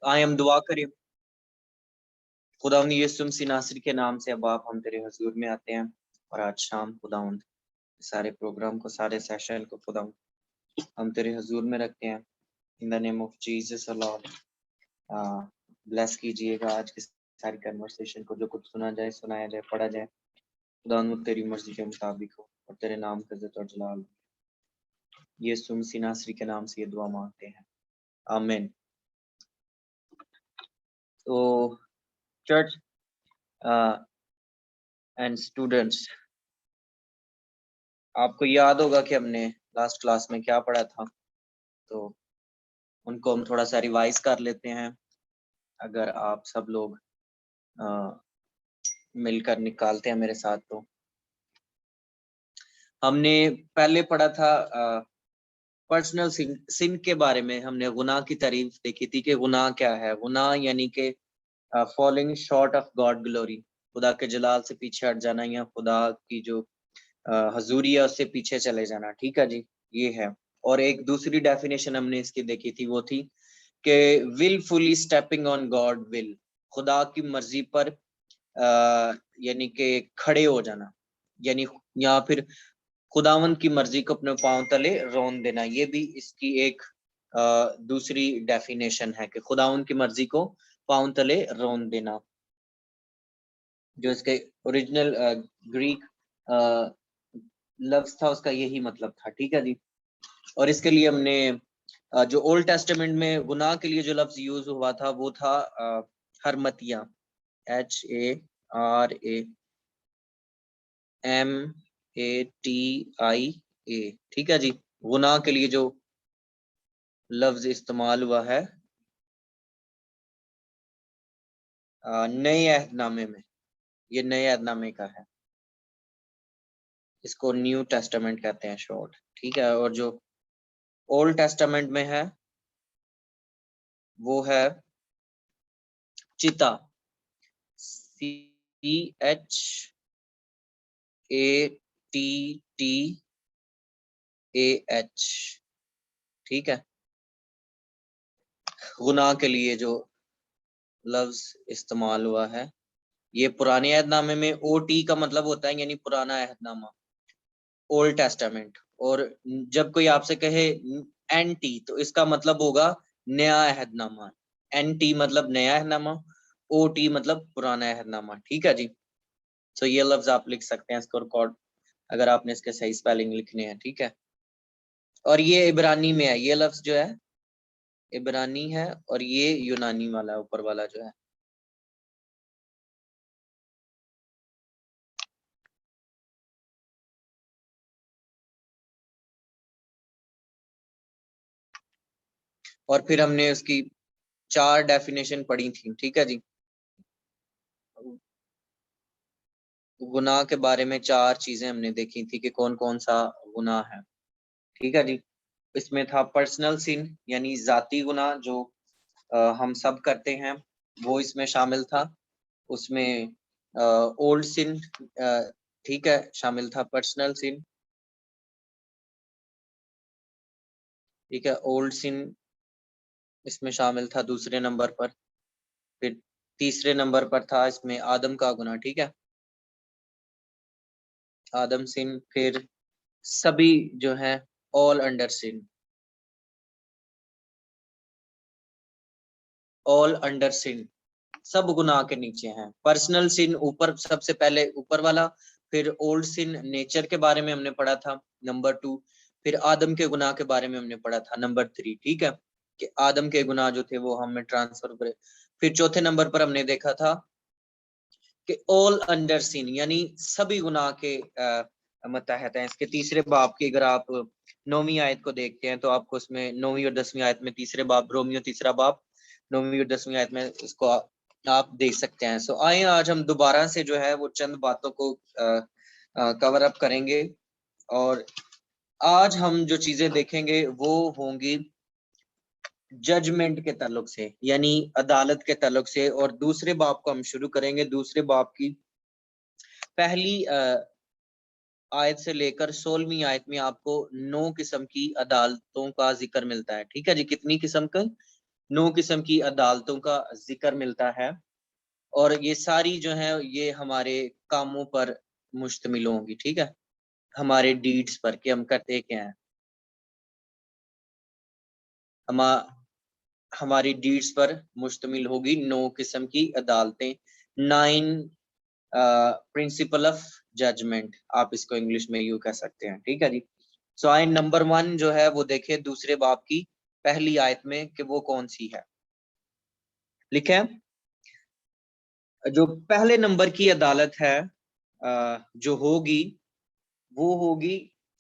आए हम दुआ करें। खुदावंद यीशु मसीह नासरी के नाम से अब आप हम तेरे हजूर में आते हैं और आज शाम खुदावंद सारे प्रोग्राम को, सारे सेशन को खुदावंद हम तेरे हजूर में रखते हैं। In the name of Jesus Lord bless कीजिएगा आज की सारी कन्वर्सेशन को, जो कुछ सुना जाए, सुनाया जाए, पढ़ा जाए, खुदावंद तेरी मर्जी के मुताबिक हो और तेरे नाम का इज्जत और जलाल। यीशु मसीह नासरी के नाम से ये दुआ मांगते हैं, आमीन। तो चर्च एंड स्टूडेंट्स, आपको याद होगा कि हमने लास्ट क्लास में क्या पढ़ा था, तो उनको हम थोड़ा सा रिवाइज कर लेते हैं। अगर आप सब लोग मिलकर निकालते हैं मेरे साथ। तो हमने पहले पढ़ा था पर्सनल सिन के बारे में। हमने गुनाह की तारीफ देखी थी कि गुनाह क्या है। गुनाह यानी कि falling short of God glory, खुदा के जलाल से पीछे हट जाना या खुदा की जो हजूरी है उससे पीछे चले जाना। ठीक है जी, ये है। और एक दूसरी डेफिनेशन हमने इसकी देखी थी, वो थी कि wilfully stepping on God will, खुदा की मर्जी पर यानी कि खड़े हो जाना, यानी या फिर खुदावंद की मर्जी को अपने पांव तले रोन देना। ये भी इसकी एक दूसरी डेफिनेशन है कि खुदावंद की मर्जी को पांव तले रोन देना, जो इसके ओरिजिनल ग्रीक लफ्ज था उसका यही मतलब था। ठीक है जी। और इसके लिए हमने जो ओल्ड टेस्टामेंट में गुनाह के लिए जो लफ्ज यूज हुआ था वो था हरमतिया, HARAMATIA। ठीक है जी। गुनाह के लिए जो लफ्ज इस्तेमाल हुआ है नए अहदनामे में, ये नए अहदनामे का है, इसको न्यू टेस्टामेंट कहते हैं शॉर्ट। ठीक है। और जो ओल्ड टेस्टामेंट में है वो है चिता, CHATTAH। ठीक है। गुनाह के लिए जो लफ्ज इस्तेमाल हुआ है, ये पुराने अहदनामे में OT का मतलब होता है, यानी पुराना अहदनामा, ओल्ड टेस्टामेंट। और जब कोई आपसे कहे NT तो इसका मतलब होगा नया अहदनामा। NT मतलब नया अहदनामा, OT मतलब पुराना अहदनामा। ठीक है जी। तो ये लफ्ज आप लिख सकते हैं इसको रिकॉर्ड, अगर आपने इसके सही स्पेलिंग लिखने हैं। ठीक है। और ये इब्रानी में है, ये लफ्ज जो है इब्रानी है, और ये यूनानी वाला ऊपर वाला जो है। और फिर हमने उसकी 4 डेफिनेशन पढ़ी थी। ठीक है जी। गुनाह के बारे में 4 चीजें हमने देखी थी कि कौन कौन सा गुनाह है। ठीक है जी। इसमें था पर्सनल सिन, यानी जाती गुनाह जो हम सब करते हैं, वो इसमें शामिल था। उसमें ओल्ड सिन, ठीक है, शामिल था पर्सनल सिन। ठीक है। ओल्ड सिन इसमें शामिल था दूसरे नंबर पर। फिर तीसरे नंबर पर था इसमें आदम का गुनाह। ठीक है, आदम सिन। फिर सभी जो है ऑल अंडर सिन, ऑल अंडर सिन, सब गुनाह के नीचे हैं। पर्सनल सिन ऊपर, सबसे पहले ऊपर वाला। फिर ओल्ड सिन नेचर के बारे में हमने पढ़ा था, नंबर 2। फिर आदम के गुनाह के बारे में हमने पढ़ा था, नंबर 3। ठीक है, कि आदम के गुनाह जो थे वो हमें ट्रांसफर करे। फिर चौथे नंबर पर हमने देखा था कि ऑल अंडर सिन, यानी सभी गुनाह के मतहत हैं। इसके तीसरे बाब की अगर आप 9वीं आयत को देखते हैं तो आपको उसमें 9वीं और 10वीं आयत में तीसरे बाब, रोमियो तीसरा बाब, 9वीं और 10वीं आयत में इसको आप देख सकते हैं। सो आइए आज हम दोबारा से जो है वो चंद बातों को कवर अप करेंगे। और आज हम जो चीजें देखेंगे वो होंगी जजमेंट के ताल्लुक से, यानी अदालत के ताल्लुक से। और दूसरे बाब को हम शुरू करेंगे। दूसरे बाब की पहली आयत से लेकर 16वीं आयत में आपको 9 किस्म की अदालतों का जिक्र मिलता है। ठीक है जी। कितनी किस्म का? 9 किस्म की अदालतों का जिक्र मिलता है, और ये सारी जो है ये हमारे कामों पर मुश्तमिल होंगी, ठीक है, हमारे डीड्स पर कि हम करते क्या हैं, हम हमारी डीड्स पर मुश्तमिल होगी 9 किस्म की अदालतें, 9 प्रिंसिपल ऑफ जजमेंट, आप इसको इंग्लिश में यूं कह सकते हैं, ठीक है जी। सो आए नंबर 1 जो है वो देखे दूसरे बाब की पहली आयत में कि वो कौन सी है। लिखे जो पहले नंबर की अदालत है जो होगी वो होगी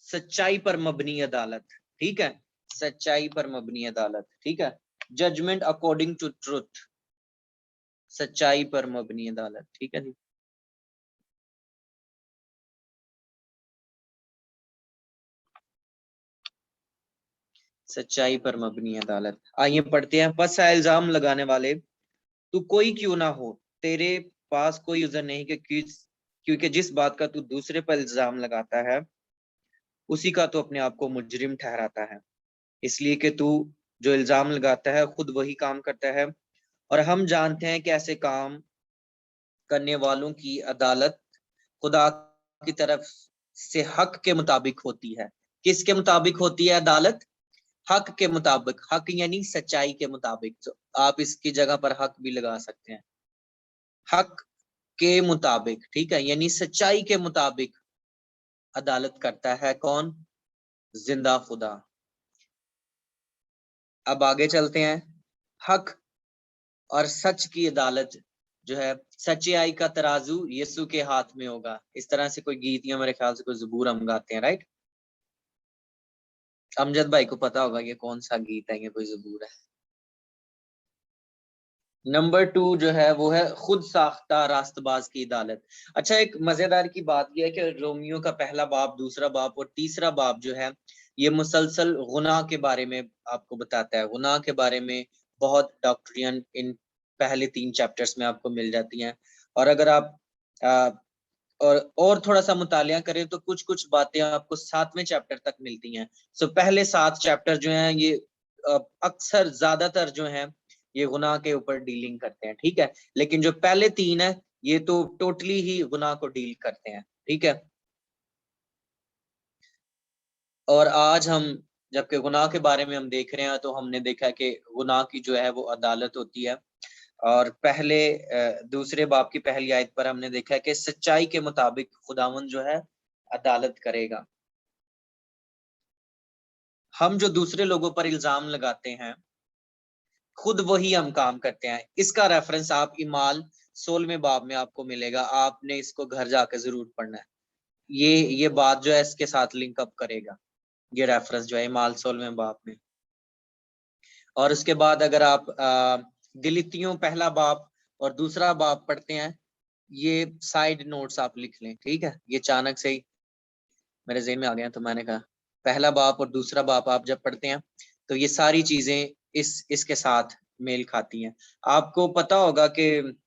सच्चाई पर मबनी अदालत, ठीक है, सच्चाई पर मबनी अदालत, ठीक है, जजमेंट अकॉर्डिंग टू ट्रुथ, सच्चाई पर मबनी अदालत, ठीक है जी। सच्चाई पर मबनी अदालत, आइए पढ़ते हैं। बस इल्जाम लगाने वाले तू कोई क्यों ना हो, तेरे पास कोई उज़र नहीं कि क्योंकि जिस बात का तू दूसरे पर इल्जाम लगाता है उसी का तो अपने आप को मुजरिम ठहराता है, इसलिए कि तू जो इल्जाम लगाता है खुद वही काम करता है, और हम जानते हैं कि ऐसे काम करने वालों की अदालत खुदा की तरफ से हक के मुताबिक होती है। किसके मुताबिक होती है अदालत? हक के मुताबिक, हक यानी सच्चाई के मुताबिक, तो आप इसकी जगह पर हक भी लगा सकते हैं, हक के मुताबिक, ठीक है, यानी सच्चाई के मुताबिक अदालत करता है कौन? जिंदा खुदा। अब आगे चलते हैं। हक और सच की अदालत जो है, सच्चाई का तराजू यीशु के हाथ में होगा, इस तरह से कोई गीत या मेरे ख्याल से कोई ज़बूर हम गाते हैं, राइट? अमजद भाई को पता होगा ये कौन सा गीत है, ये कोई ज़बूर है। नंबर 2 जो है वो है खुद साख्ता रास्तबाज की अदालत। अच्छा, एक मजेदार की बात यह है कि रोमियो का पहला बाब, दूसरा बाब और तीसरा बाब जो है ये मुसलसल गुनाह के बारे में आपको बताता है। गुनाह के बारे में बहुत डॉक्ट्रिन इन पहले 3 चैप्टर्स में आपको मिल जाती हैं, और अगर आप आ, और थोड़ा सा मुतालिया करें तो कुछ कुछ बातें आपको 7वें चैप्टर तक मिलती हैं। सो पहले 7 चैप्टर जो हैं ये अक्सर ज्यादातर जो हैं ये गुनाह के ऊपर डीलिंग करते हैं, ठीक है, लेकिन जो पहले 3 है ये तो टोटली ही गुनाह को डील करते हैं, ठीक है। और आज हम जबकि गुनाह के बारे में हम देख रहे हैं तो हमने देखा कि गुनाह की जो है वो अदालत होती है, और पहले दूसरे बाब की पहली आयत पर हमने देखा है कि सच्चाई के मुताबिक खुदावंद जो है अदालत करेगा। हम जो दूसरे लोगों पर इल्जाम लगाते हैं खुद वही हम काम करते हैं। इसका रेफरेंस आप इमाल 16वें बाब में आपको मिलेगा, आपने इसको घर जाकर जरूर पढ़ना है। ये बात जो है इसके साथ लिंक अप करेगा, ये रेफरेंस जो है इमाल 16वें बाब में। और उसके बाद अगर आप गलीतियों पहला बाब और दूसरा बाब पढ़ते हैं, ये साइड नोट्स आप लिख लें, ठीक है, ये अचानक से ही मेरे ज़हन में आ गया तो मैंने कहा पहला बाप और दूसरा बाप आप जब पढ़ते हैं तो ये सारी चीजें इसके साथ मेल खाती हैं। आपको पता होगा कि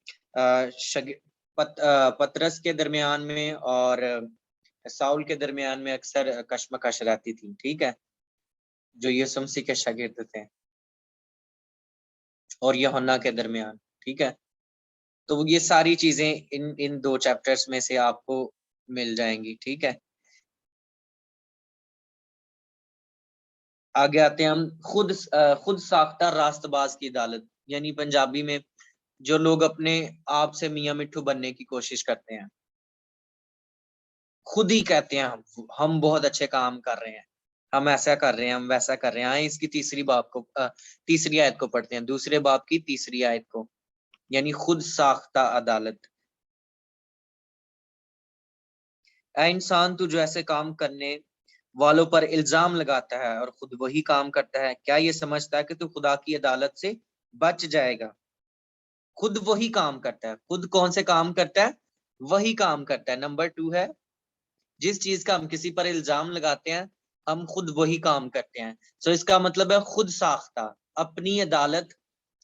पतरस के दरमियान में और साउल के दरमियान में अक्सर कशमकश रहती थी, ठीक है, जो यीशु मसीह के शागिर्द थे और यूहन्ना के दरमियान, ठीक है। तो ये सारी चीजें इन इन 2 चैप्टर्स में से आपको मिल जाएंगी, ठीक है। आगे आते हैं हम खुद साख्ता रास्तबाज की अदालत, यानी पंजाबी में जो लोग अपने आप से मियां मिट्ठू बनने की कोशिश करते हैं, खुद ही कहते हैं हम बहुत अच्छे काम कर रहे हैं, हम ऐसा कर रहे हैं, हम वैसा कर रहे हैं। आए इसकी तीसरी आयत को पढ़ते हैं, दूसरे बाब की तीसरी आयत को, यानी खुद साख्ता अदालत। ऐ इंसान, तू जो ऐसे काम करने वालों पर इल्जाम लगाता है और खुद वही काम करता है, क्या ये समझता है कि तू खुदा की अदालत से बच जाएगा? खुद वही काम करता है, खुद कौन से काम करता है? वही काम करता है। नंबर 2 है जिस चीज का हम किसी पर इल्जाम लगाते हैं हम खुद वही काम करते हैं। सो इसका मतलब है खुद साख्ता, अपनी अदालत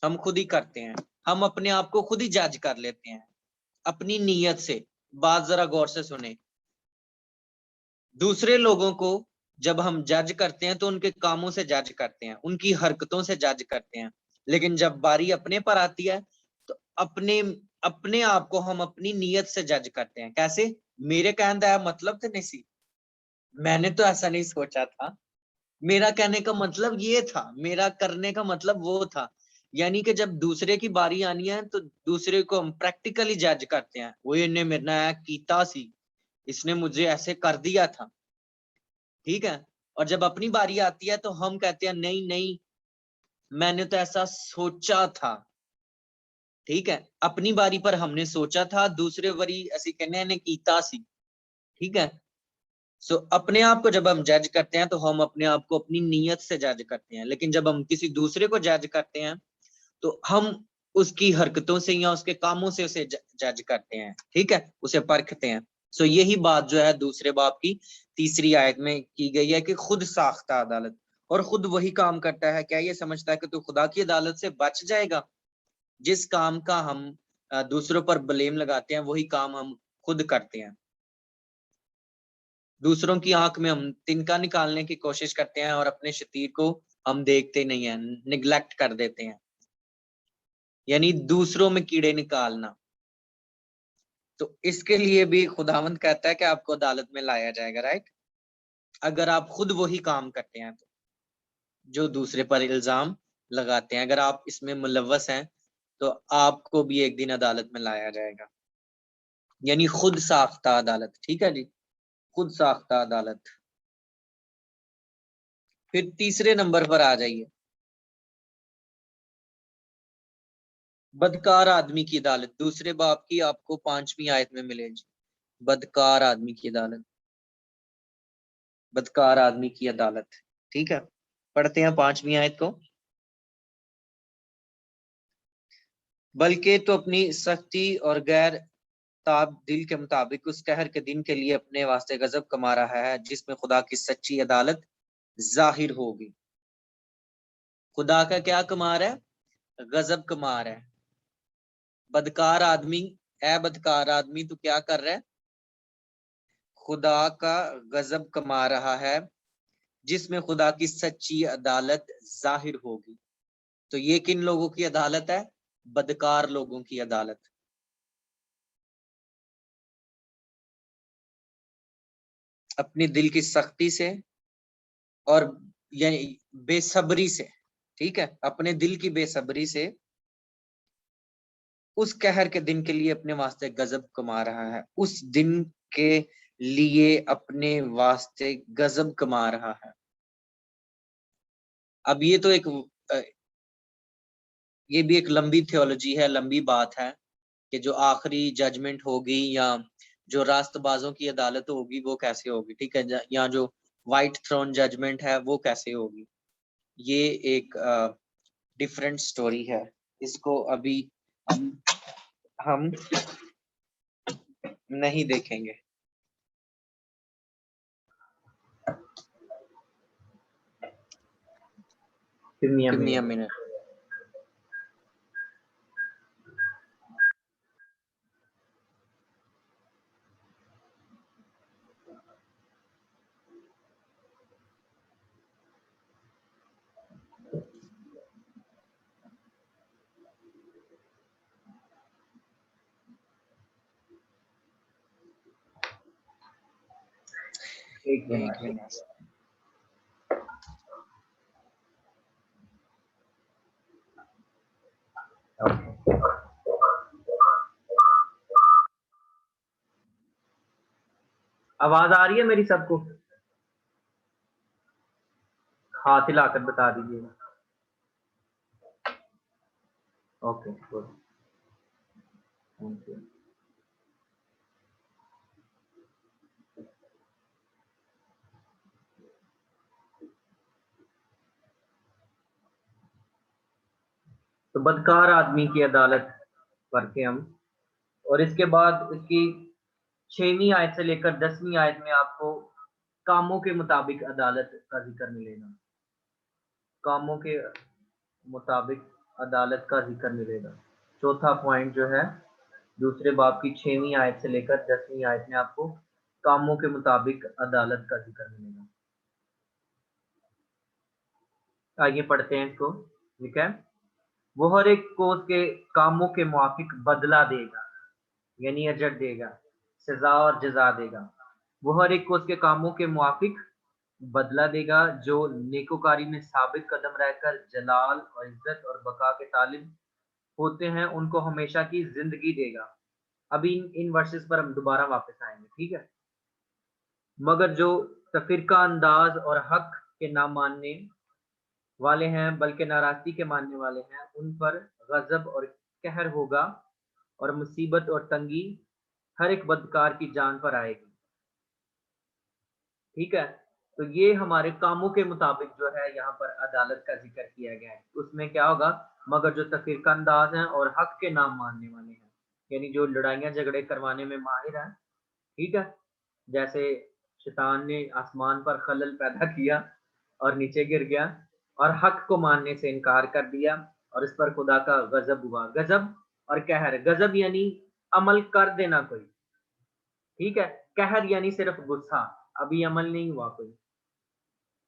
हम खुद ही करते हैं, हम अपने आप को खुद ही जज कर लेते हैं अपनी नीयत से। बात जरा गौर से सुने, दूसरे लोगों को जब हम जज करते हैं तो उनके कामों से जज करते हैं, उनकी हरकतों से जज करते हैं, लेकिन जब बारी अपने पर आती है तो अपने अपने आप को हम अपनी नीयत से जज करते हैं। कैसे? मेरे कहने का मतलब तो नहीं सी, मैंने तो ऐसा नहीं सोचा था, मेरा कहने का मतलब ये था, मेरा करने का मतलब वो था। यानी कि जब दूसरे की बारी आनी है तो दूसरे को हम प्रैक्टिकली जज करते हैं, वो इन्हें मेरे ना कीता सी, इसने मुझे ऐसे कर दिया था, ठीक है। और जब अपनी बारी आती है तो हम कहते हैं नहीं नहीं, मैंने तो ऐसा सोचा था, ठीक है। अपनी बारी पर हमने सोचा था, दूसरे बारी ऐसी कहने ने कीता सी, ठीक है। सो अपने आप को जब हम जज करते हैं तो हम अपने आप को अपनी नीयत से जज करते हैं, लेकिन जब हम किसी दूसरे को जज करते हैं तो हम उसकी हरकतों से या उसके कामों से उसे जज करते हैं, ठीक है, उसे परखते हैं। सो यही बात जो है दूसरे बाब की तीसरी आयत में की गई है कि खुद साख्ता अदालत, और खुद वही काम करता है। क्या ये समझता है कि तू खुदा की अदालत से बच जाएगा? जिस काम का हम दूसरों पर ब्लेम लगाते हैं वही काम हम खुद करते हैं। दूसरों की आंख में हम तिनका निकालने की कोशिश करते हैं और अपने शतीर को हम देखते नहीं है, निग्लेक्ट कर देते हैं, यानी दूसरों में कीड़े निकालना। तो इसके लिए भी खुदावंद कहता है कि आपको अदालत में लाया जाएगा, राइट, अगर आप खुद वही काम करते हैं तो, जो दूसरे पर इल्जाम लगाते हैं, अगर आप इसमें मुलव्वस हैं तो आपको भी एक दिन अदालत में लाया जाएगा, यानी खुद साख्ता अदालत, ठीक है जी, खुद साख्ता अदालत। फिर तीसरे नंबर पर आ जाइए, बदकार आदमी की अदालत, दूसरे बाप की आपको 5वीं आयत में मिलेगी। बदकार आदमी की अदालत, बदकार आदमी की अदालत, ठीक है। पढ़ते हैं 5वीं आयत को। बल्कि तो अपनी सख्ती और गैर ताब दिल के मुताबिक उस कहर के दिन के लिए अपने वास्ते गजब कमा रहा है, जिसमें खुदा की सच्ची अदालत जाहिर होगी। खुदा का क्या कमा रहा है? गजब कमा रहा है। बदकार आदमी, ए बदकार आदमी तू क्या कर रहा है? खुदा का गजब कमा रहा है, जिसमें खुदा की सच्ची अदालत जाहिर होगी। तो ये किन लोगों की अदालत है? बदकार लोगों की अदालत। अपनी दिल की सख्ती से और यानी बेसब्री से, ठीक है, अपने दिल की बेसब्री से उस कहर के दिन के लिए अपने वास्ते गजब कमा रहा है, उस दिन के लिए अपने वास्ते गजब कमा रहा है। अब ये तो ये भी एक लंबी थियोलॉजी है, लंबी बात है कि जो आखिरी जजमेंट होगी या जो रास्तबाजों की अदालत होगी वो कैसे होगी, ठीक है, या जो व्हाइट थ्रोन जजमेंट है वो कैसे होगी। ये एक डिफरेंट स्टोरी है, इसको अभी हम नहीं देखेंगे। Give me a minute. एक मिनट। आवाज आ रही है मेरी सबको? हाथ हिलाकर बता दीजिएगा। Okay good, thank you. तो बदकार आदमी की अदालत करके हम, और इसके बाद इसकी 6वीं आयत से लेकर 10वीं आयत में आपको कामों के मुताबिक अदालत का जिक्र मिलेगा। कामों के मुताबिक अदालत का जिक्र मिलेगा। चौथा पॉइंट जो है, दूसरे बाब की 6वीं आयत से लेकर 10वीं आयत में आपको कामों के मुताबिक अदालत का जिक्र मिलेगा। आइए पढ़ते हैं इसको, ठीक है। वो हर एक को उसके कामों के मुआफिक बदला देगा, यानी अजर देगा, सजा और जजा देगा। वो हर एक को उसके कामों के मुआफिक बदला देगा, जो नेकोकारी में साबित कदम रहकर जलाल और इज्जत और बका के तालिब होते हैं, उनको हमेशा की जिंदगी देगा। अभी इन वर्सेस पर हम दोबारा वापस आएंगे, ठीक है। मगर जो तफिरका अंदाज और हक के ना मानने वाले हैं, बल्कि नाराजगी के मानने वाले हैं, उन पर गजब और कहर होगा, और मुसीबत और तंगी हर एक बदकार की जान पर आएगी, ठीक है। तो ये हमारे कामों के मुताबिक जो है यहाँ पर अदालत का जिक्र किया गया है। उसमें क्या होगा, मगर जो तफिरका अंदाज हैं और हक के नाम मानने वाले हैं, यानी जो लड़ाइयाँ झगड़े करवाने में माहिर हैं, ठीक है। जैसे शैतान ने आसमान पर खलल पैदा किया और नीचे गिर गया, और हक को मानने से इनकार कर दिया, और इस पर खुदा का गजब हुआ। गजब और कहर, गजब यानी अमल कर देना कोई, ठीक है। कहर यानी सिर्फ गुस्सा, अभी अमल नहीं हुआ कोई।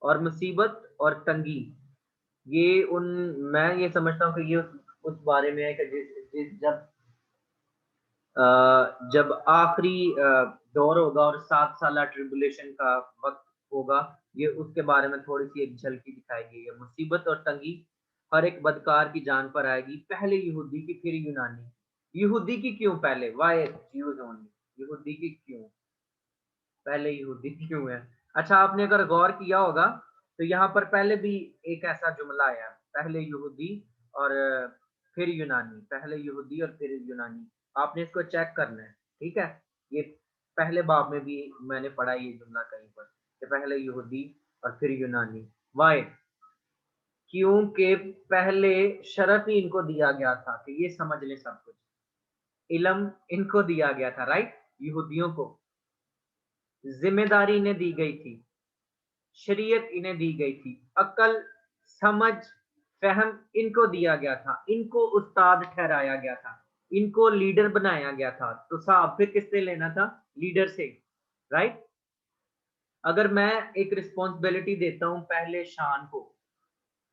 और मुसीबत और तंगी, ये उन, मैं ये समझता हूँ कि ये उस बारे में है कि जब आखिरी दौर होगा और 7 साल ट्रिबुलेशन का वक्त होगा, ये उसके बारे में थोड़ी सी एक झलकी दिखाई गई है। मुसीबत और तंगी हर एक बदकार की जान पर आएगी, पहले यहूदी की फिर यूनानी। यहूदी की क्यों पहले, वाई ज्यूज ओनली, यहूदी की क्यों पहले, यहूदी क्यों है? अच्छा, आपने अगर गौर किया होगा तो यहाँ पर पहले भी एक ऐसा जुमला आया, पहले यहूदी और फिर यूनानी, पहले यहूदी और फिर यूनानी। आपने इसको चेक करना है, ठीक है। ये पहले बाब में भी मैंने पढ़ा ये जुमला कहीं पर कि पहले यहूदी और फिर यूनानी। वाई? क्योंकि पहले शरफ ही इनको दिया गया था कि ये समझ ले सब कुछ, इल्म इनको दिया गया था, राइट। यहूदियों को जिम्मेदारी इन्हें दी गई थी, शरीयत इन्हें दी गई थी, अकल, समझ, फहम इनको दिया गया था, इनको उस्ताद ठहराया गया था, इनको लीडर बनाया गया था। तो साहब फिर किससे लेना था? लीडर से, राइट। अगर मैं एक रिस्पॉन्सिबिलिटी देता हूं पहले शान को,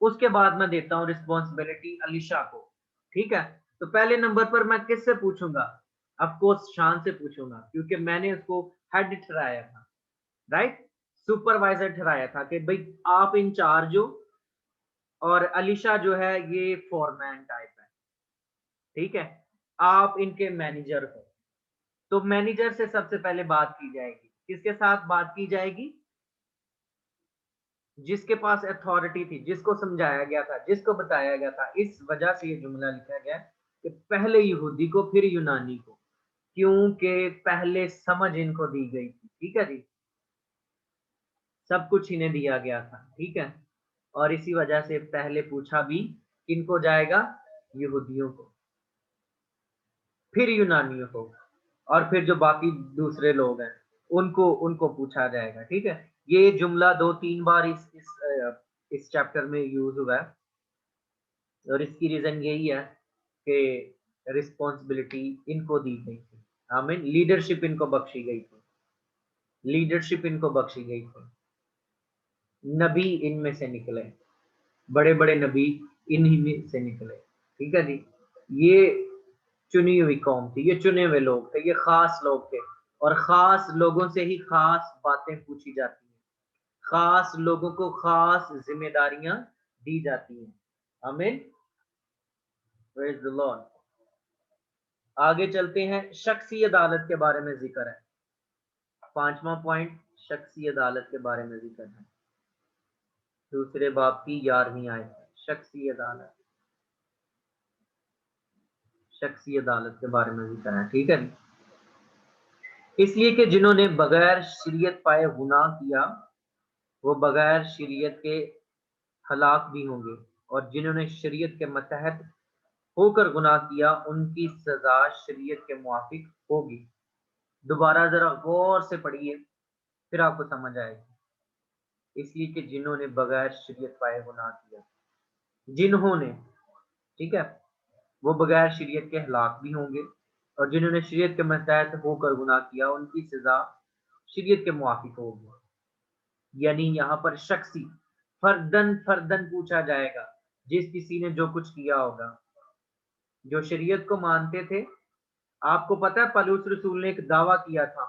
उसके बाद मैं देता हूं रिस्पॉन्सिबिलिटी अलीशा को, ठीक है। तो पहले नंबर पर मैं किससे पूछूंगा? ऑफकोर्स शान से पूछूंगा, क्योंकि मैंने उसको हेड ठहराया था, राइट, सुपरवाइजर ठहराया था कि भाई आप इंचार्ज हो, और अलीशा जो है ये फोरमैन टाइप है, ठीक है, आप इनके मैनेजर हो। तो मैनेजर से सबसे पहले बात की जाएगी, किसके साथ बात की जाएगी? जिसके पास अथॉरिटी थी, जिसको समझाया गया था, जिसको बताया गया था। इस वजह से ये जुमला लिखा गया कि पहले यहूदी को फिर यूनानी को, क्योंकि पहले समझ इनको दी गई थी, ठीक है जी, सब कुछ इन्हें दिया गया था, ठीक है। और इसी वजह से पहले पूछा भी किनको जाएगा? यहूदियों को, फिर यूनानियों को, और फिर जो बाकी दूसरे लोग हैं उनको उनको पूछा जाएगा, ठीक है। ये जुमला 2-3 बार इस चैप्टर में यूज हुआ है, और इसकी रीजन यही है कि रिस्पॉन्सिबिलिटी इनको दी गई थी, आमीन, लीडरशिप इनको बख्शी गई थी, लीडरशिप इनको बख्शी गई थी। नबी इनमें से निकले, बड़े बड़े नबी इन्हीं में से निकले, ठीक है जी। ये चुनी हुई कौम थी, ये चुने हुए लोग थे, ये खास लोग थे, और खास लोगों से ही खास बातें पूछी जाती हैं, खास लोगों को खास जिम्मेदारियां दी जाती हैं, आमीन, प्रेज द लॉर्ड। आगे चलते हैं, शख्सी अदालत के बारे में जिक्र है। 5वां पॉइंट, शख्सी अदालत के बारे में जिक्र है, दूसरे बाब की 11वीं आयत, शख्सी अदालत, शख्सी अदालत के बारे में जिक्र है, ठीक है। इसलिए कि जिन्होंने बगैर शरीयत पाए गुनाह किया, वो बगैर शरीयत के हलाक भी होंगे, और जिन्होंने शरीयत के मतहत होकर गुनाह किया, उनकी सजा शरीयत के मुआफिक होगी। दोबारा जरा गौर से पढ़िए, फिर आपको समझ आएगी। इसलिए कि जिन्होंने बगैर शरीयत पाए गुनाह किया, जिन्होंने, ठीक है, वो बगैर शरीयत के हलाक भी होंगे, और जिन्होंने शरीयत के मतहत होकर गुनाह किया, उनकी सजा शरीयत के मुआफिक होगी। यानी यहाँ पर शख्सी फर्दन फर्दन पूछा जाएगा, जिस किसी ने जो कुछ किया होगा, जो शरीयत को मानते थे। आपको पता है पलूस रसूल ने एक दावा किया था,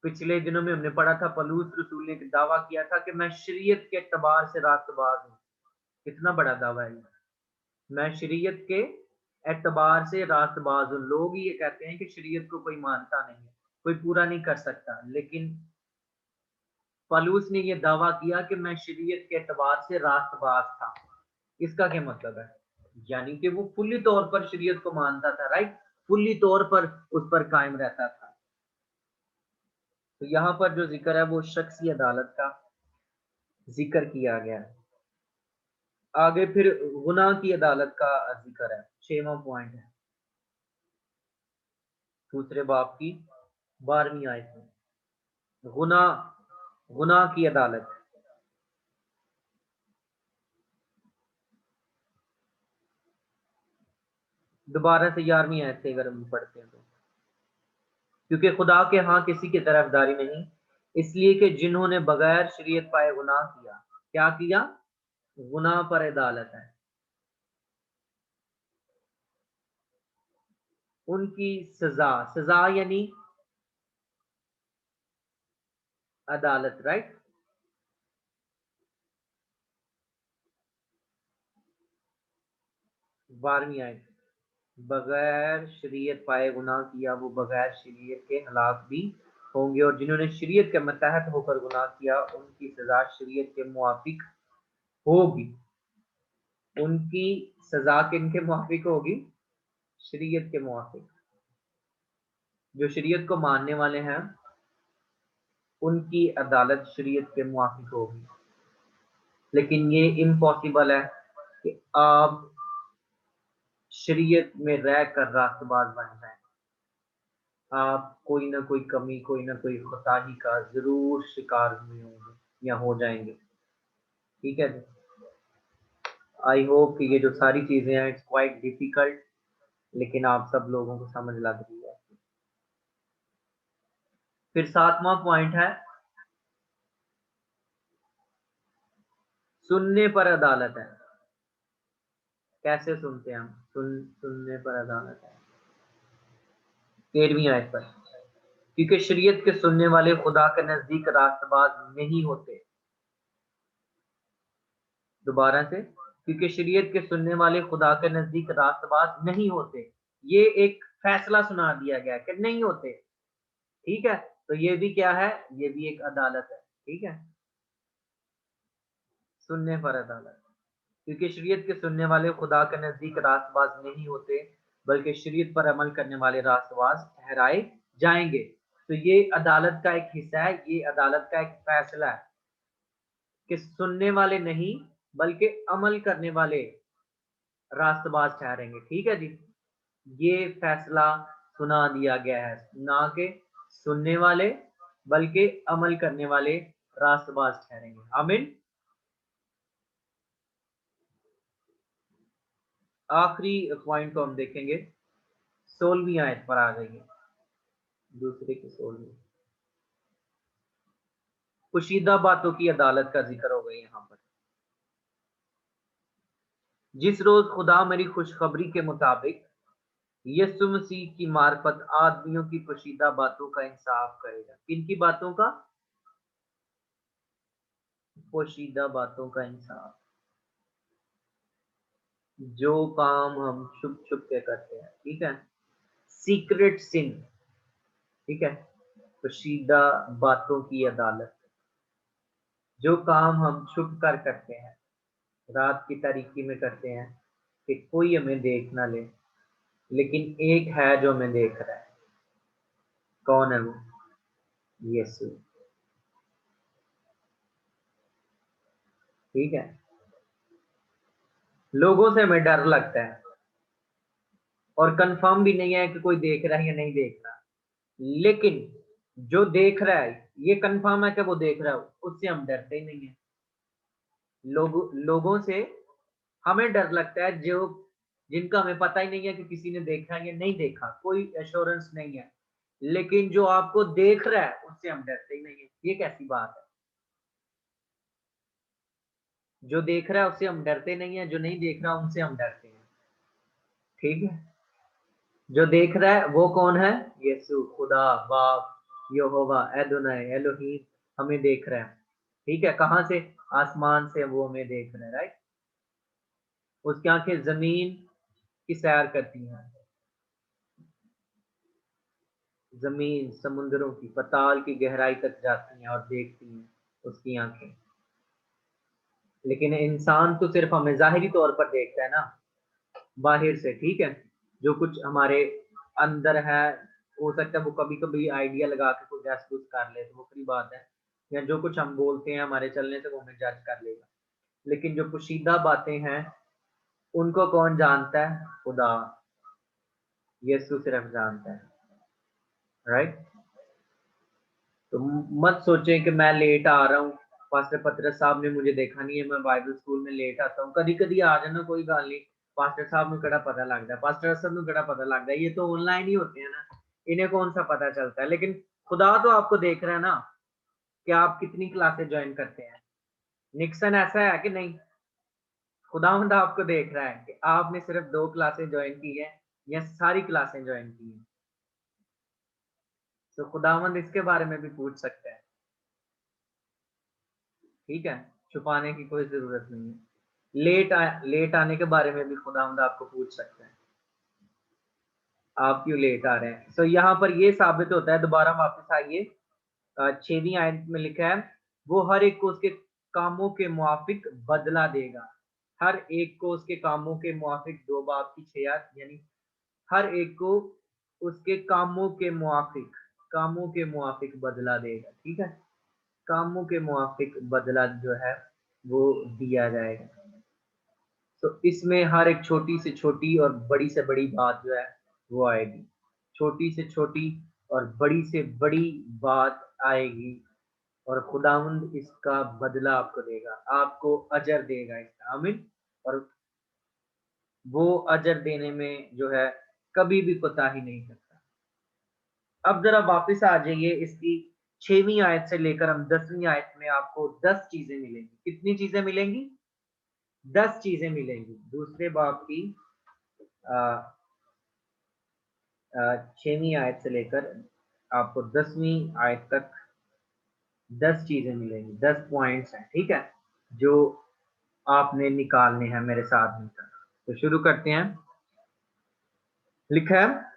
पिछले दिनों में हमने पढ़ा था, पलूस रसूल ने एक दावा किया था कि मैं शरीयत के एतबार से रास्तबाज हूँ। कितना बड़ा दावा है ये, मैं शरीयत के एतबार से रास्तबाज हूँ। लोग ये कहते हैं कि शरीयत को कोई मानता नहीं है, कोई पूरा नहीं कर सकता, लेकिन पलूस ने ये दावा किया कि मैं शरीयत के एतबार से रास्तबाज था। इसका क्या मतलब है? यानी कि वो फुल्ली तौर पर शरीयत को मानता था, राइट, फुल्ली तौर पर उस पर कायम रहता था। तो यहाँ पर जो जिक्र है वो शख्सी अदालत का जिक्र किया गया है। आगे फिर गुनाह की अदालत का जिक्र है, 6वां पॉइंट है दूसरे बाब की 12वीं आयत में, गुनाह की अदालत। दोबारा से 11वीं आयत से अगर हम पढ़ते हैं तो, क्योंकि खुदा के यहाँ किसी की तरफदारी नहीं, इसलिए कि जिन्होंने बगैर शरीयत पाए गुनाह किया, क्या किया? गुनाह पर अदालत है। उनकी सजा, सजा यानी अदालत, राइट। बारहवीं आयत, बगैर शरीयत पाए गुनाह किया वो बगैर शरीयत के हलाक भी होंगे, और जिन्होंने शरीयत के मतहत होकर गुनाह किया उनकी सजा शरीयत के मुआफिक होगी। उनकी सजा किनके मुआफिक होगी? शरीयत के मुआफिक। जो शरीयत को मानने वाले हैं उनकी अदालत शरीयत के मुआफिक होगी। लेकिन ये इम्पॉसिबल है कि आप शरीयत में रह कर रास्तबाज बन जाए। आप कोई ना कोई कमी, कोई ना कोई कोताही का जरूर शिकार हुए होंगे या हो जाएंगे। ठीक है जी, आई होप कि ये जो सारी चीजें हैं इट्स क्वाइट डिफिकल्ट, लेकिन आप सब लोगों को समझ लग रही है। फिर 7वां पॉइंट है सुनने पर अदालत है। कैसे सुनते हैं हम? सुनने पर अदालत है 13वीं आयत पर, क्योंकि शरीयत के सुनने वाले खुदा के नजदीक रास्तबाज नहीं होते। दोबारा से, क्योंकि शरीयत के सुनने वाले खुदा के नजदीक रास्तबाज नहीं होते। ये एक फैसला सुना दिया गया कि नहीं होते। ठीक है, तो ये भी क्या है? ये भी एक अदालत है। ठीक है, सुनने पर अदालत, क्योंकि शरीयत के सुनने वाले खुदा के नजदीक रास्तबाज नहीं होते, बल्कि शरीयत पर अमल करने वाले रास्तबाज ठहराए जाएंगे। तो ये अदालत का एक हिस्सा है, ये अदालत का एक फैसला है कि सुनने वाले नहीं बल्कि अमल करने वाले रास्तबाज ठहरेंगे। ठीक है जी, ये फैसला सुना दिया गया है, ना कि सुनने वाले बल्कि अमल करने वाले रास्तबाज ठहरेंगे। आमीन। आखिरी पॉइंट को हम देखेंगे, 16वीं आयत पर आ जाइए, दूसरे की 16वीं। पोशीदा बातों की अदालत का जिक्र हो गया यहाँ पर। जिस रोज खुदा मेरी खुशखबरी के मुताबिक यीशु मसीह की मार्फत आदमियों की पोशीदा बातों का इंसाफ करेगा। किनकी बातों का? पोशीदा बातों का इंसाफ। जो काम हम छुप छुप के करते हैं, ठीक है, सीक्रेट सिन। ठीक है, पोशीदा बातों की अदालत, जो काम हम छुप कर करते हैं, रात की तारीकी में करते हैं कि कोई हमें देख ना ले, लेकिन एक है जो हमें देख रहा है। कौन है वो? यीशु। ठीक है, लोगों से हमें डर लगता है और कंफर्म भी नहीं है कि कोई देख रहा है या नहीं देख रहा, लेकिन जो देख रहा है ये कंफर्म है कि वो देख रहा है, उससे हम डरते ही नहीं है। लोगों से हमें डर लगता है जो जिनका हमें पता ही नहीं है कि किसी ने देखा या नहीं देखा, कोई एश्योरेंस नहीं है, लेकिन जो आपको देख रहा है उससे हम डरते ही नहीं है। ये कैसी बात है? जो देख रहा है उससे हम डरते नहीं है, जो नहीं देख रहा उनसे हम डरते हैं। ठीक है, जो देख रहा है वो कौन है? यीशु, खुदा बाप, यहोवा, एडोनाई, एलोहीम हमें देख रहा है। ठीक है, कहां से? आसमान से वो हमें देख रहा है, राइट। उसकी आंखें जमीन की सैर करती हैं, जमीन, समुद्रों की, पाताल की गहराई तक जाती हैं और देखती हैं उसकी आंखें। लेकिन इंसान तो सिर्फ हमें जाहिरी तौर पर देखता है ना, बाहर से, ठीक है। जो कुछ हमारे अंदर है, हो सकता है वो कभी कभी आइडिया लगा के कुछ जज कुछ कर ले, तो वो बड़ी बात है। या जो कुछ हम बोलते हैं हमारे चलने से वो हमें जज कर लेगा। लेकिन जो पोशीदा बातें हैं उनको कौन जानता है? खुदा, यीशु सिर्फ जानता है, राइट। तो मत सोचें कि मैं लेट आ रहा हूँ, पास्टर पतरस साहब ने मुझे देखा नहीं है, मैं बाइबल स्कूल में लेट आता हूँ। कभी कभी आ जाना, कोई गल नहीं, पास्टर साहब ਨੂੰ ਕਿਹੜਾ पता लगता है, पास्टर असद ਨੂੰ ਕਿਹੜਾ पता लगता है, ये तो ऑनलाइन ही होते हैं ना, इन्हें कौन सा पता चलता है। लेकिन खुदा तो आपको देख रहा है ना कि आप कितनी क्लासेस ज्वाइन करते हैं। निक्सन ऐसा है कि नहीं? खुदावंद आपको देख रहा है कि आपने सिर्फ 2 क्लासेस ज्वाइन की है या सारी क्लासें ज्वाइन की हैं। तो खुदावंद इसके बारे में भी पूछ सकता है, ठीक है, छुपाने की कोई जरूरत नहीं है। लेट आने के बारे में भी खुदावंद आपको पूछ सकता है, आप क्यों लेट आ रहे हैं। सो यहाँ पर ये साबित होता है, दोबारा वापस आइए, 6वीं आयत में लिखा है, वो हर एक को उसके कामों के मुआफिक बदला देगा। हर एक को उसके कामों के मुआफिक, 2 बाब की 6 आयत, यानी हर एक को उसके कामों के मुआफिक बदला देगा, ठीक है। कामों के मुआफिक बदला जो है वो दिया जाएगा। तो इसमें हर एक छोटी से छोटी और बड़ी से बड़ी बात जो है वो आएगी। छोटी से छोटी और बड़ी से बड़ी बात आएगी, और खुदावंद इसका बदला आपको देगा, आपको अजर देगा इसका, आमीन। और वो अजर देने में जो है कभी भी कोताही नहीं करता। अब जरा वापस आ जाइए, इसकी 6वीं आयत से लेकर हम 10वीं आयत में आपको 10 चीजें मिलेंगी। कितनी चीजें मिलेंगी? 10 चीजें मिलेंगी। दूसरे बाब की 6वीं आयत से लेकर आपको 10वीं आयत तक 10 चीजें मिलेंगी, 10 पॉइंट्स हैं, ठीक है, जो आपने निकालने हैं मेरे साथ मिलकर। तो शुरू करते हैं। लिखा है,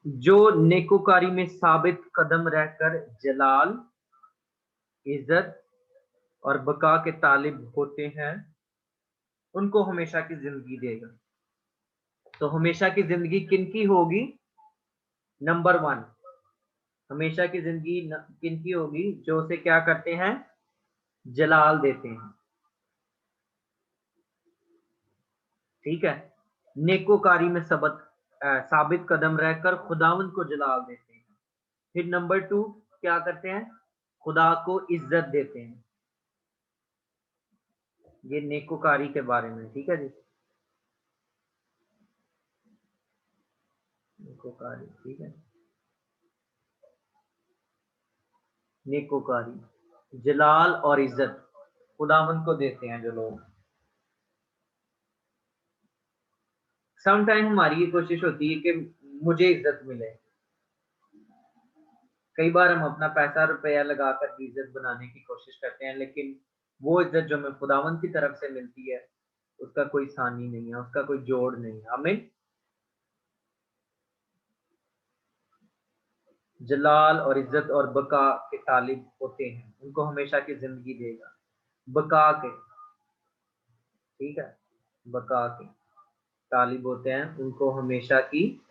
जो नेकोकारी में साबित कदम रहकर जलाल, इज्जत और बका के तालिब होते हैं, उनको हमेशा की जिंदगी देगा। तो हमेशा की जिंदगी किनकी होगी? नंबर 1, हमेशा की जिंदगी किनकी होगी? जो उसे क्या करते हैं? जलाल देते हैं, ठीक है। नेकोकारी में साबित कदम रहकर खुदावंद को जलाल देते हैं। फिर नंबर 2 क्या करते हैं? खुदा को इज्जत देते हैं। ये नेकोकारी के बारे में, ठीक है जी, नेकोकारी, ठीक है। नेकोकारी, जलाल और इज्जत खुदावंद को देते हैं जो लोग। समटाइम हमारी ये कोशिश होती है कि मुझे इज्जत मिले। कई बार हम अपना पैसा रुपया लगाकर भी इज्जत बनाने की कोशिश करते हैं, लेकिन वो इज्जत जो हमें खुदावंद की तरफ से मिलती है उसका कोई सानी नहीं है, उसका कोई जोड़ नहीं है, आमीन। जलाल और इज्जत और बका के तालिब होते हैं, उनको हमेशा की जिंदगी देगा। बका के, ठीक है, बका के तालिब होते हैं, उनको हमेशा की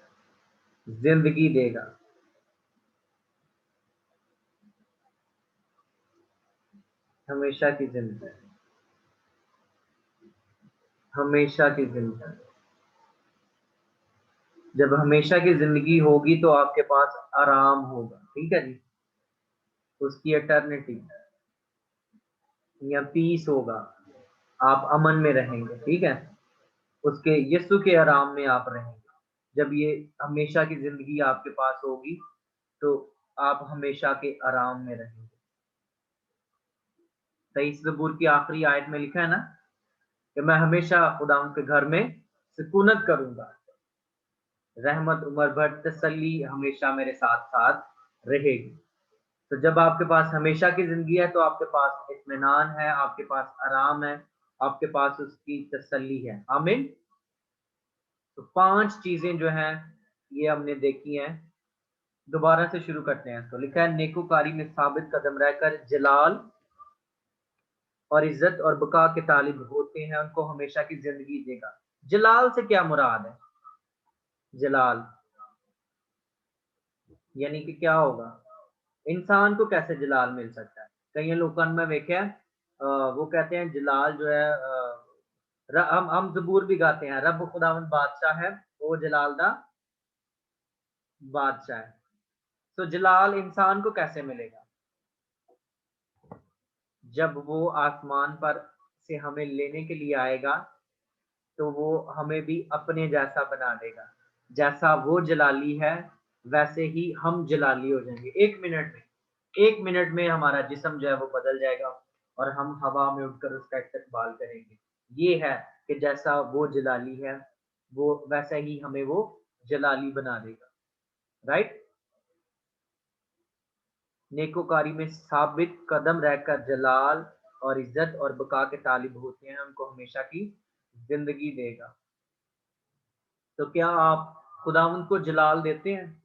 जिंदगी देगा। हमेशा की जिंदगी, हमेशा की जिंदगी। जब हमेशा की जिंदगी होगी तो आपके पास आराम होगा, ठीक है जी, उसकी एटर्निटी या पीस होगा, आप अमन में रहेंगे, ठीक है, उसके यीशु के आराम में आप रहेंगे। जब ये हमेशा की जिंदगी आपके पास होगी तो आप हमेशा के आराम में रहेंगे। 23 ज़बूर की आखिरी आयत में लिखा है ना कि मैं हमेशा खुदा के घर में सुकूनत करूंगा। रहमत उम्र भर, तसल्ली हमेशा मेरे साथ साथ रहेगी। तो जब आपके पास हमेशा की जिंदगी है तो आपके पास इत्मीनान है, आपके पास आराम है, आपके पास उसकी तसल्ली है। आमीन। तो 5 चीजें जो हैं ये हमने देखी हैं। दोबारा से शुरू करते हैं। तो लिखा है नेकोकारी में साबित कदम रहकर जलाल और इज्जत और बका के तालिब होते हैं, उनको हमेशा की जिंदगी देगा। जलाल से क्या मुराद है? जलाल यानी कि क्या होगा? इंसान को कैसे जलाल मिल सकता है? कई लोगों में वेख्या वो कहते हैं जलाल जो है हम जबूर भी गाते हैं, रब खुदावंद बादशाह है, वो जलाल दा बादशाह है। तो जलाल इंसान को कैसे मिलेगा? जब वो आसमान पर से हमें लेने के लिए आएगा तो वो हमें भी अपने जैसा बना देगा। जैसा वो जलाली है वैसे ही हम जलाली हो जाएंगे। 1 मिनट में हमारा जिस्म जो है वो बदल जाएगा और हम हवा में उड़कर उसका इस्तकबाल करेंगे। ये है कि जैसा वो जलाली है वो वैसा ही हमें वो जलाली बना देगा। राइट। नेकोकारी में साबित कदम रहकर जलाल और इज्जत और बका के तालिब होते हैं, उनको हमेशा की जिंदगी देगा। तो क्या आप खुदावंद को जलाल देते हैं?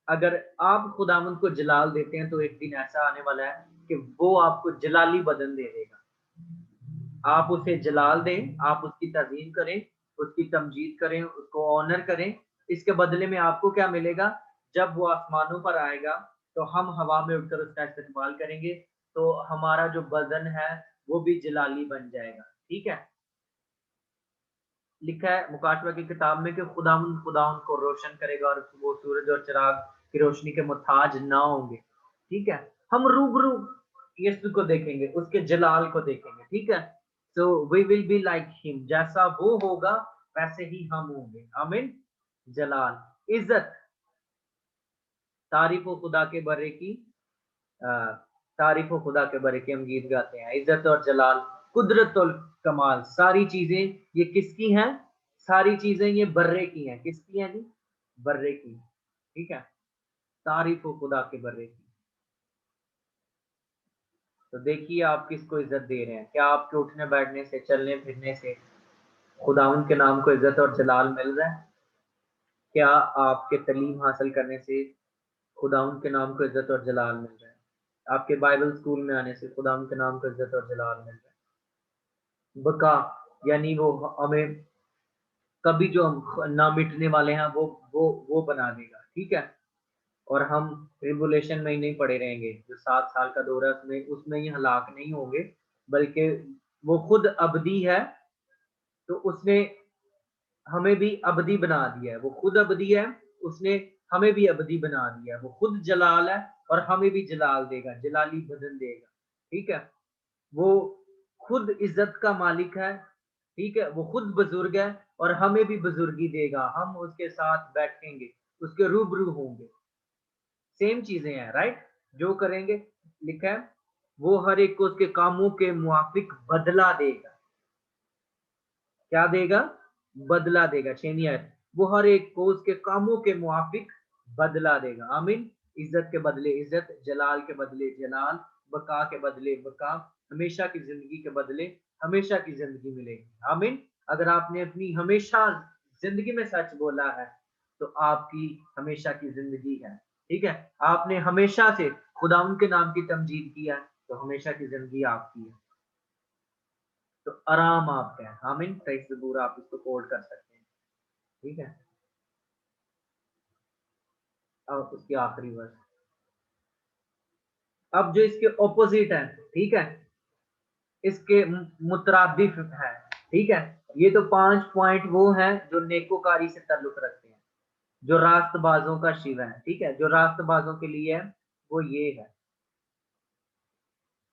अगर आप खुदावंद को जलाल देते हैं तो एक दिन ऐसा आने वाला है कि वो आपको जलाली बदन दे देगा। आप उसे जलाल दें, आप उसकी तज़ीम करें, उसकी तमजीद करें, उसको ऑनर करें। इसके बदले में आपको क्या मिलेगा? जब वो आसमानों पर आएगा तो हम हवा में उड़कर उसका इस्तेमाल करेंगे, तो हमारा जो बदन है वो भी जलाली बन जाएगा। ठीक है। लिखा है मुकाशवा की किताब में कि खुदा उनको रोशन करेगा और वो सूरज और चिराग की रोशनी के मुताज ना होंगे। ठीक है। हम रूबरू यीशु को देखेंगे, उसके जलाल को देखेंगे। ठीक है। So we will be like him, जैसा वो होगा वैसे ही हम होंगे। आमीन। जलाल, इज्जत, तारीफ खुदा के बरे की तारीफ खुदा के बरे की हम गीत गाते हैं। इज्जत और जलाल, कुदरत और कमाल, सारी चीजें ये किसकी हैं? सारी चीजें ये बर्रे की हैं। किसकी हैं जी? बर्रे की। ठीक है। तारीफ खुदा के बर्रे की। तो देखिए आप किसको इज्जत दे रहे हैं। क्या आपके उठने बैठने से, चलने फिरने से खुदाउन के नाम को इज्जत और जलाल मिल रहा है? क्या आपके तलीम हासिल करने से खुदाउन के नाम को इज्जत और जलाल मिल रहा है? आपके बाइबल स्कूल में आने से खुदाउन के नाम को इज्जत और जलाल मिल रहा है? बका यानी वो हमें कभी जो हम ना मिटने वाले हैं वो बना देगा। ठीक है। और हम ट्रिबुलेशन में ही नहीं पड़े रहेंगे। जो 7 साल का दौर है उसमें ही हलाक नहीं होंगे, बल्कि वो खुद अबदी है। तो उसने हमें भी अबदी बना दिया है। वो खुद अबदी है, उसने हमें भी अबदी बना दिया है। वो खुद जलाल है और हमें भी जलाल देगा, जलाली बदन देगा। ठीक है। वो खुद इज्जत का मालिक है। ठीक है। वो खुद बुजुर्ग है और हमें भी बुजुर्गी देगा। हम उसके साथ बैठेंगे, उसके रूबरू होंगे। सेम चीजें हैं। राइट। जो करेंगे, लिखा है वो हर एक को उसके कामों के मुआफिक बदला देगा। क्या देगा? बदला देगा। 6वीं आयत, वो हर एक को उसके कामों के मुआफिक बदला देगा। आमीन। इज्जत के बदले इज्जत, जलाल के बदले जलाल, बका के बदले बका, हमेशा की जिंदगी के बदले हमेशा की जिंदगी मिलेगी। आमीन। अगर आपने अपनी हमेशा जिंदगी में सच बोला है तो आपकी हमेशा की जिंदगी है। ठीक है। आपने हमेशा से खुदा उनके नाम की तमजीद किया तो हमेशा की जिंदगी आपकी है। तो आराम आपका है। आमीन। तेईस जबूर आप इसको कोड कर सकते हैं। ठीक है। अब उसकी आखिरी वर्ष, अब जो इसके ऑपोजिट है, ठीक है, इसके मुतरादिफ है। ठीक है। ये तो 5 पॉइंट वो हैं जो नेकोकारी से ताल्लुक रखते हैं, जो रास्तबाजों का शिव है। ठीक है। जो रास्तबाजों के लिए है वो ये है,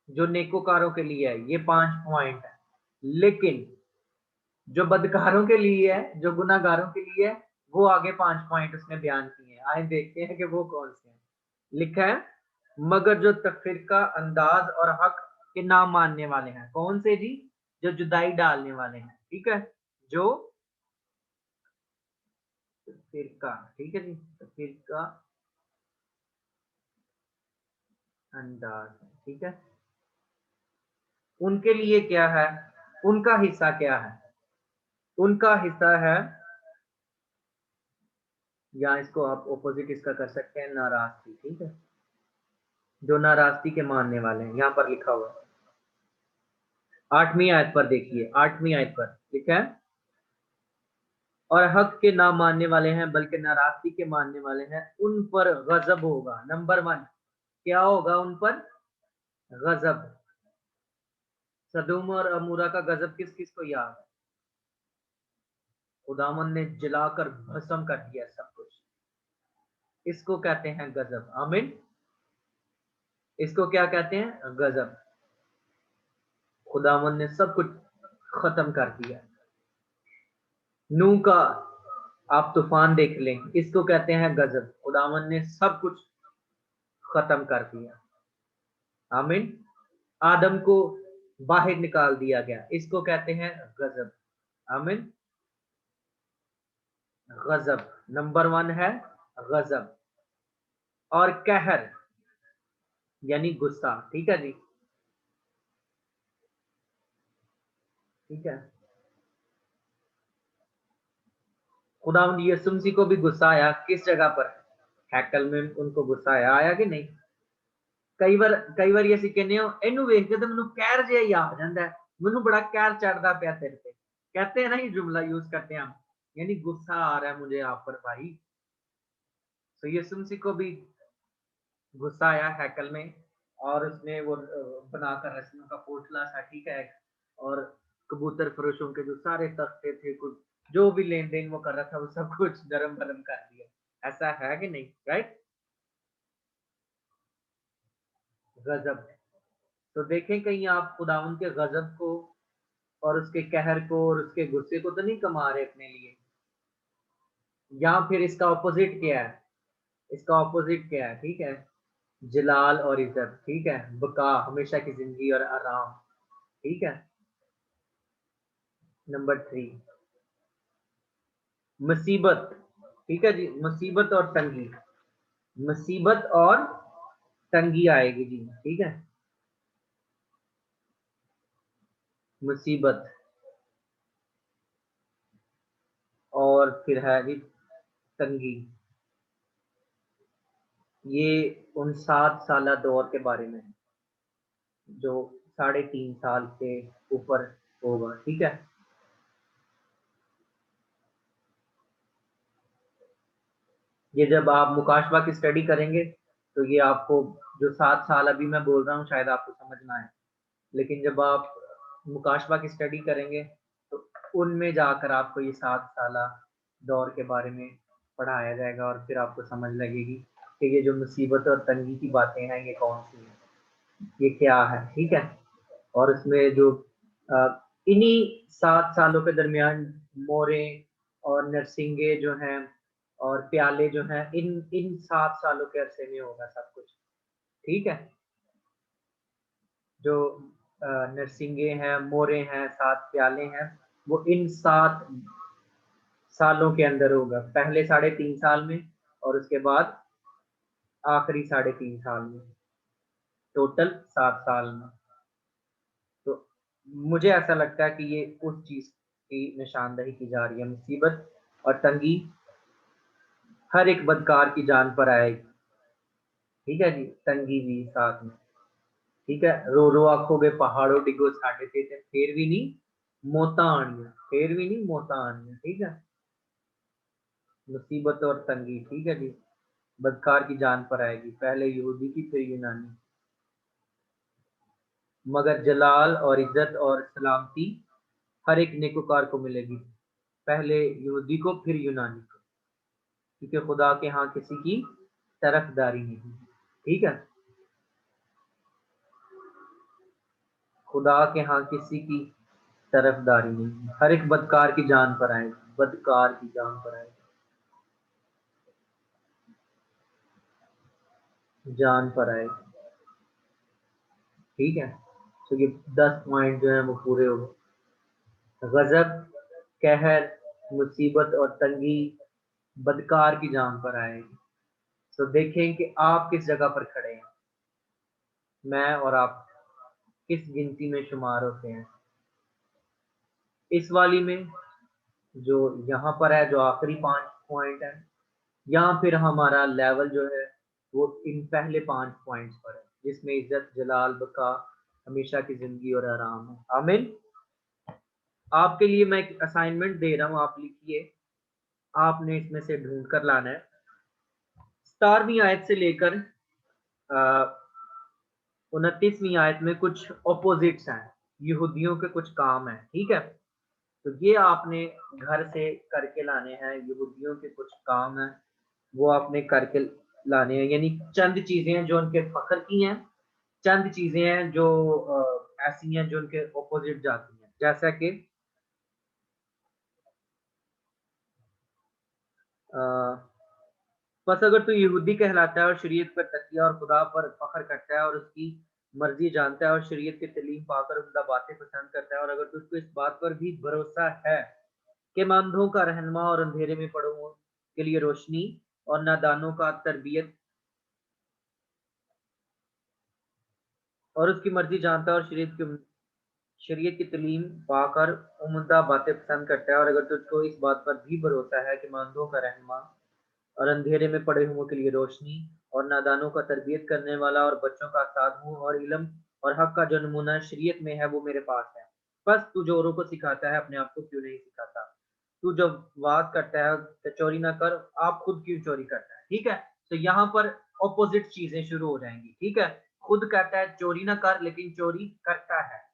जो नेकोकारों के लिए है ये 5 पॉइंट है। लेकिन जो बदकारों के लिए है, जो गुनाहगारों के लिए है, वो आगे 5 पॉइंट उसने बयान किए हैं। आए देखते हैं कि वो कौन से हैं। लिखा है मगर जो तफरीका अंदाज और हक के ना मानने वाले हैं। कौन से जी? जो जुदाई डालने वाले हैं। ठीक है। जो फिरका, ठीक है जी, फिरका अंदाज, ठीक है। उनके लिए क्या है, उनका हिस्सा क्या है, उनका हिस्सा है, या इसको आप ऑपोजिट इसका कर सकते हैं, नाराजगी, ठीक है, जो नाराजगी के मानने वाले हैं, यहाँ पर लिखा हुआ है 8वीं आयत पर, देखिए 8वीं आयत पर लिखा है, और हक के ना मानने वाले हैं बल्कि नाराजगी के मानने वाले हैं, उन पर गजब होगा। नंबर 1 क्या होगा, उन पर गजब। सदोम और अमूरा का गजब किस किस को याद है? खुदावन ने जलाकर भस्म कर दिया सब कुछ, इसको कहते हैं गजब। आमीन। इसको क्या कहते हैं, गजब। खुदावन ने सब कुछ खत्म कर दिया। नूह का आप तूफान देख लें, इसको कहते हैं गजब, खुदावन ने सब कुछ खत्म कर दिया। आमीन। आदम को बाहर निकाल दिया गया, इसको कहते हैं गजब। आमीन। गजब नंबर 1 है, गजब। और कहर यानी गुस्सा, ठीक है जी, ठीक है। खुदावंद यीशु मसीह को भी गुस्सा आया, किस जगह पर, हैकल में उनको गुस्सा आया कि नहीं? कई बार ਅਸੀਂ ਕਹਿੰਦੇ ਹਾਂ ਇਹਨੂੰ ਵੇਖ ਕੇ ਤਾਂ ਮੈਨੂੰ ਕਹਿਰ ਜਿਹਾ ਹੀ ਆ ਜਾਂਦਾ ਹੈ, ਮੈਨੂੰ बड़ा कहर चढ़ता ਪਿਆ तेरे पे, कहते हैं ना, ये जुमला यूज करते हैं हम, यानी गुस्सा आ रहा है मुझे आप पर भाई। तो यीशु मसीह को भी गुस्सा आया हैकल में, और उसने वो बनाकर रस्सियों का पोटला सा, ठीक है, और कबूतर फरोशों के जो सारे तख्ते थे, कुछ जो भी लेन देन वो कर रहा था, वो सब कुछ नरम भरम कर दिया। ऐसा है कि नहीं, राइट? गजब। तो देखें कहीं आप खुदावन के गजब को और उसके कहर को और उसके गुस्से को तो नहीं कमा रहे अपने लिए, या फिर इसका ऑपोजिट क्या है, इसका ऑपोजिट क्या है, ठीक है, जलाल और इज्जत, ठीक है, बका हमेशा की जिंदगी और आराम, ठीक है। नंबर 3 मुसीबत, ठीक है जी, मुसीबत और तंगी, मुसीबत और तंगी आएगी जी, ठीक है, मुसीबत, और फिर है जी तंगी। ये उन 7 साल दौर के बारे में है, जो 3.5 साल के ऊपर होगा, ठीक है। ये जब आप मुकाशवा की स्टडी करेंगे तो ये आपको, जो 7 साल अभी मैं बोल रहा हूँ शायद आपको समझ ना आए, लेकिन जब आप मुकाशवा की स्टडी करेंगे तो उनमें जाकर आपको ये 7 साल दौर के बारे में पढ़ाया जाएगा, और फिर आपको समझ लगेगी कि ये जो मुसीबत और तंगी की बातें हैं ये कौन सी हैं, ये क्या है, ठीक है। और उसमें जो इन्हीं 7 सालों के दरमियान मोरे और नरसिंगे जो हैं और प्याले जो हैं, इन इन 7 सालों के अरसे में होगा सब कुछ, ठीक है। जो नरसिंगे हैं, मोरे हैं, 7 प्याले हैं, वो इन 7 सालों के अंदर होगा, पहले 3.5 साल में और उसके बाद आखिरी 3.5 साल में, टोटल 7 साल में। तो मुझे ऐसा लगता है कि ये उस चीज की निशानदही की जा रही है, मुसीबत और तंगी हर एक बदकार की जान पर आएगी, ठीक है जी, तंगी भी साथ में, ठीक है। रो रो आखोगे पहाड़ों डिगो साढ़े ते फिर भी नहीं मौता आनिया, फिर भी नहीं मौता आनिया, ठीक है। मुसीबत और तंगी, ठीक है जी, बदकार की जान पर आएगी, पहले यहूदी की फिर यूनानी, मगर जलाल और इज्जत और सलामती हर एक नेकोकार को मिलेगी, पहले यहूदी को फिर यूनानी को, क्योंकि खुदा के यहाँ किसी की तरफदारी नहीं, ठीक है। खुदा के यहाँ किसी की तरफदारी नहीं, हर एक बदकार की जान पर आएगी, बदकार की जान पर आएगी, जान पर आएगी, ठीक है। तो ये 10 पॉइंट जो है वो पूरे हो गए, गजब, कहर, मुसीबत और तंगी, बदकार की जान पर आएगी। तो देखें कि आप किस जगह पर खड़े हैं, मैं और आप किस गिनती में शुमार होते हैं। इस वाली में जो यहाँ पर है, जो आखिरी 5 पॉइंट है, या फिर हमारा लेवल जो है वो इन पहले 5 पॉइंट्स पर है, जिसमें इज्जत, जलाल, बका, हमेशा की जिंदगी और आराम है। आमीन। आपके लिए मैं एक असाइनमेंट दे रहा हूँ, आप लिखिए, आपने इसमें से ढूंढ कर लाना है। 17वीं आयत से लेकर 29वीं आयत में कुछ ऑपोजिट्स हैं, यहूदियों के कुछ काम हैं, ठीक है। तो ये आपने घर से करके लाने हैं, यहूदियों के कुछ काम हैं, वो आपने करके लाने हैं। यानी चंद चीजें हैं जो उनके फख्र की हैं, चंद चीजें हैं जो ऐसी हैं जो उनके ऑपोजिट जाती हैं। जैसा कि बस अगर तू यहूदी कहलाता है और शरीयत पर तकिया और खुदा पर फख्र करता है और उसकी मर्जी जानता है और शरीयत की तालीम पाकर उम्दा बातें पसंद करता है, और अगर तुझको इस बात पर भी भरोसा है कि मैं अंधों का रहनुमा और अंधेरे में पड़ों के लिए रोशनी और नादानों का तरबियत और उसकी मर्जी जानता है और शरीयत की तालीम पाकर उम्दा बातें पसंद करता है, और अगर तुझको इस बात पर भी भरोसा है कि मैं अंधों का रहनुमा और अंधेरे में पड़े हुओं के लिए रोशनी और नादानों का तरबियत करने वाला और बच्चों का साथ हूँ, और इल्म और हक का जो नमूना शरीयत में है वो मेरे पास है। बस तू जो औरों को सिखाता है अपने आप को क्यों नहीं सिखाता? तू जब वाद करता है कि चोरी ना कर, आप खुद क्यों चोरी करता है? ठीक है। तो यहाँ पर ऑपोजिट चीजें शुरू हो जाएंगी, ठीक है। खुद कहता है चोरी ना कर, लेकिन चोरी करता है।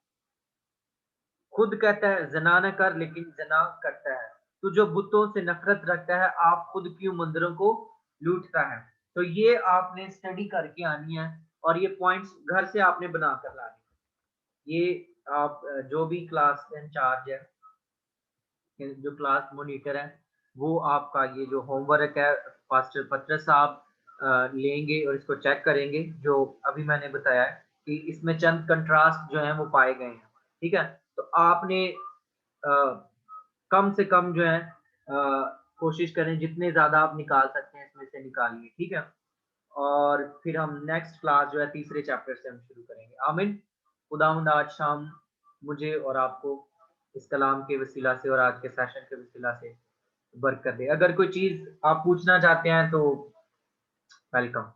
खुद कहता है ज़ना न कर, लेकिन ज़ना करता है। तू जो बुतों से नफरत रखता है, आप खुद क्यों मंदिरों को लूटता है? तो ये आपने स्टडी करके आनी है, और ये पॉइंट्स घर से आपने बना कर लाने हैं। ये आप जो भी क्लास इंचार्ज है, जो क्लास मॉनिटर है, वो आपका ये जो होमवर्क है पास्टर पत्रस साहब लेंगे और इसको चेक करेंगे, जो अभी मैंने बताया है कि इसमें चंद कंट्रास्ट जो हैं वो पाए गए हैं, ठीक है। तो आपने अ, कम से कम जो है कोशिश करें, जितने ज़्यादा आप निकाल सकते हैं इसमें से निकालिए, ठीक है। और फिर हम नेक्स्ट क्लास जो है तीसरे चैप्टर से हम शुरू करेंगे। आमीन। खुदावंद आज शाम मुझे और आपको इस कलाम के वसीला से और आज के सेशन के वसीला से बरकत दे। अगर कोई चीज़ आप पूछना चाहते हैं तो वेलकम।